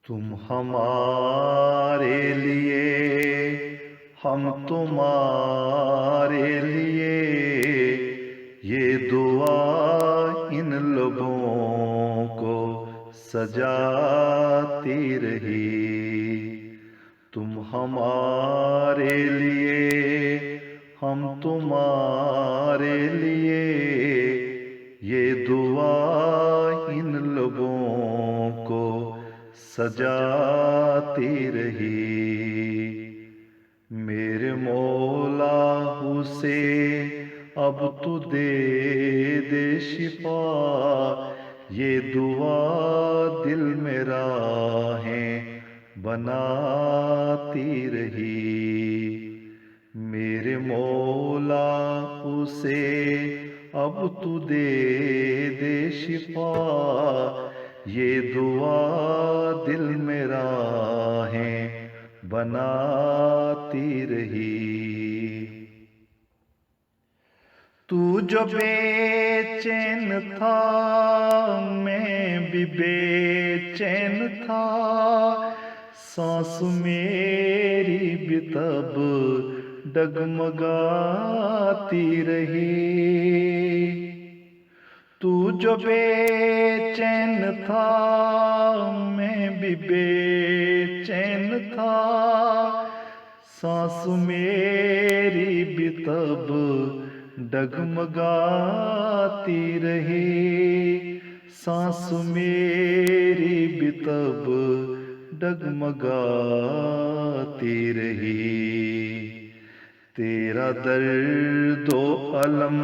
تم ہمارے لیے، ہم تمہارے لیے، یہ دعا ان لبوں کو سجاتی رہی۔ تم ہمارے لیے، ہم تمہارے لیے، یہ دعا ان لبوں کو سجاتی رہی۔ میرے مولا اسے اب تو دے دے شفا، یہ دعا دل میں راہیں بناتی رہی۔ میرے مولا اسے اب تو دے دے شفا، یہ دعا دل میں راہیں بناتی رہی۔ تو جو بے چین تھا میں بھی بے چین تھا، سانس میری بھی تب ڈگمگاتی رہی۔ تو جو بے چین تھا میں بھی بے چین تھا، سانس میری بھی تب ڈگمگاتی رہی، سانس میری بھی تب ڈگمگاتی رہی۔ تیرا درد و الم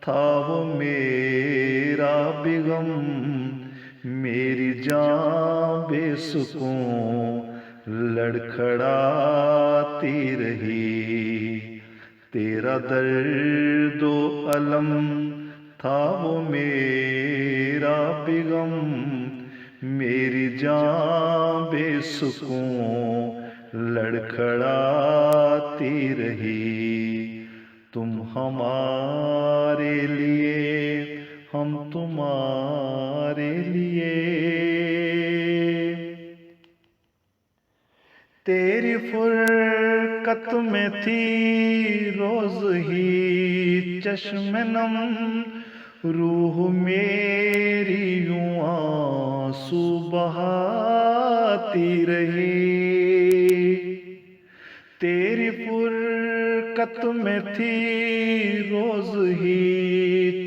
تھا وہ میرا بھی غم، میری جاں بے سکون لڑکھڑاتی رہی۔ تیرا درد و الم تھا وہ میرا بھی غم، میری جاں بے سکون لڑکھڑاتی رہی۔ تم ہمارے لیے، ہم تمہارے لیے، تیری فرقت میں تھی روز ہی چشم نم، روح میری یوں آنسو بہاتی رہی۔ تیری فرقت میں تھی روز ہی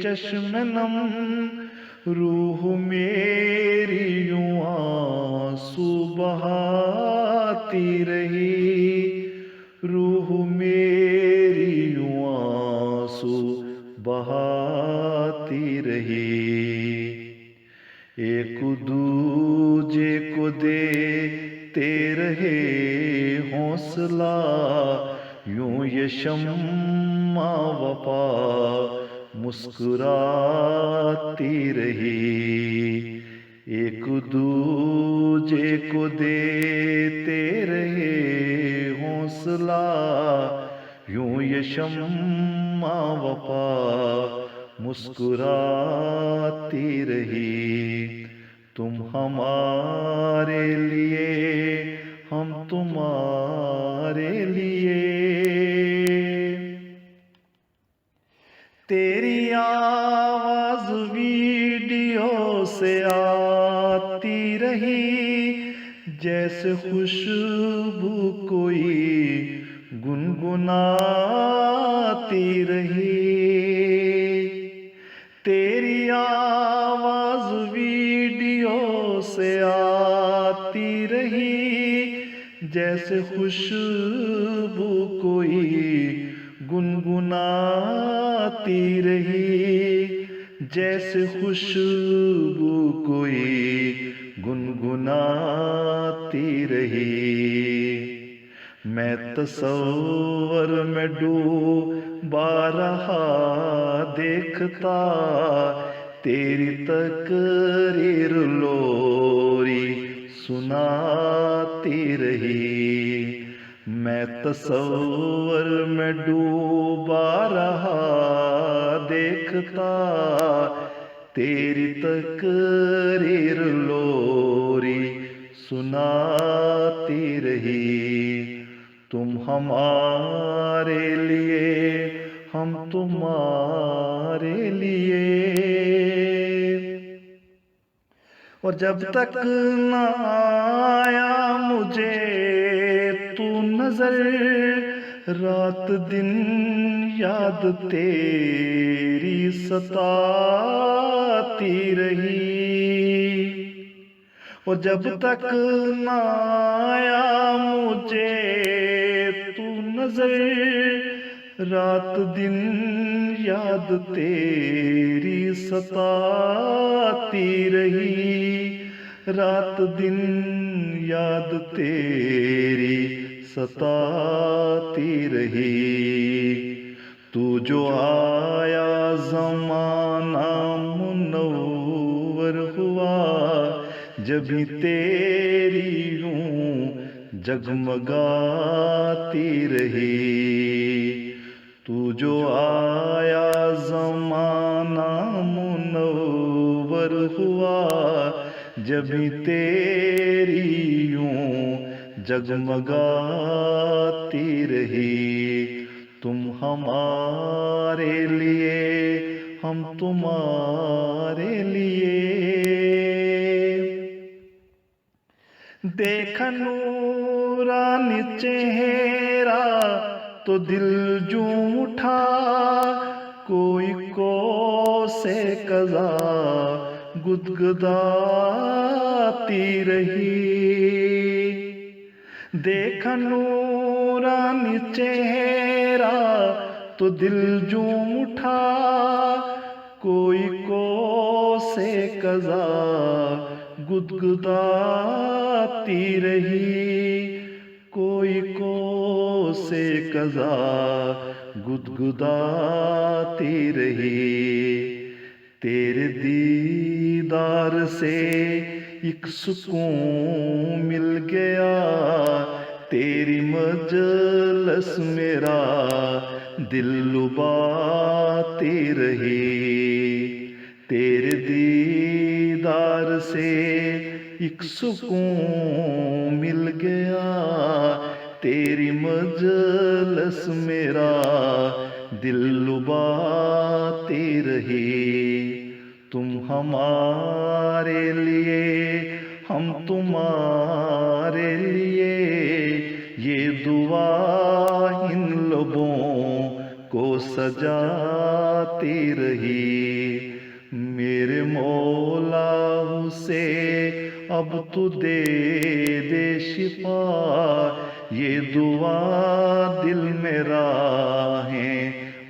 چشم نم، روح میری یوں آنسو بہاتی رہی، روح میری یوں آنسو بہاتی رہی۔ ایک دوجے کو دیتے رہے حوصلہ، یوں یہ شمع وفا مسکراتی رہی۔ ایک دوجے کو دیتے رہے حوصلہ، یوں یہ شمع وفا مسکراتی رہی۔ تم ہمارے لیے، ہم تمہارے لیے، تیری آواز ویڈیو سے آتی رہی، جیسے خوشبو کوئی گنگناتی رہی۔ تیری آواز ویڈیو سے آتی رہی، جیسے خوشبو کوئی گنگناتی رہی، جیسے خوشبو کوئی گنگناتی رہی۔ میں تصور میں ڈوبا رہا دیکھتا، تیری تقریر لوری سناتی رہی۔ میں تصور میں ڈوبا رہا دیکھتا، تیری تقریر لوری سناتی رہی، تم ہمارے لیے ہم تمہارے لیے، اور جب تک نہ آیا مجھے تو نظر، رات دن یاد تیری ستاتی رہی، اور جب تک نہ آیا مجھے تو نظر، رات دن یاد تیری ستاتی رہی، رات دن یاد تیری ستاتی رہی، تو جو آیا زمانہ منور ہوا، جبھی تیری یوں جگمگاتی رہی، تو جو آیا زمانہ منور ہوا، جبھی تیری یوں جگمگاتی رہی، تم ہمارے لیے ہم تمہارے لیے، دیکھا نورانی چہرہ تو دل جھوم اٹھا، کوئی کوسے قضا گدگداتی رہی، دیکھا نورانی چہرہ تو دل جھوم اٹھا، کوئی کوسے قضا گدگداتی رہی، کوئی کوسے قضا گدگداتی رہی، تیرے دیدار سے ایک سکون مل گیا، تیری مجلس میرا دل لباتی رہی، تیرے دیدار سے ایک سکون مل گیا، تیری مجلس میرا دل لباتی رہی، تم ہمارے لیے ہم تمہارے لیے، یہ دعا ان لبوں کو سجاتی رہی، میرے مولا سے اب تو دے دے شفا، یہ دعا دل میں راہیں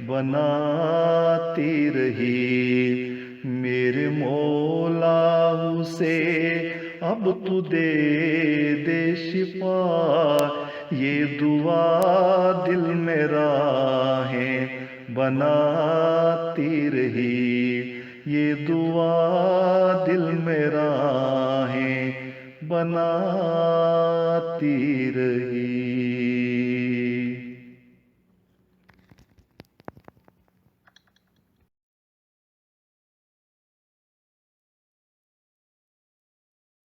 بناتی رہی، میرے مولا سے اب تو دے دے شفا، یہ دعا دل میں راہیں بناتی رہی، یہ دعا دل میں راہیں بناتی رہی۔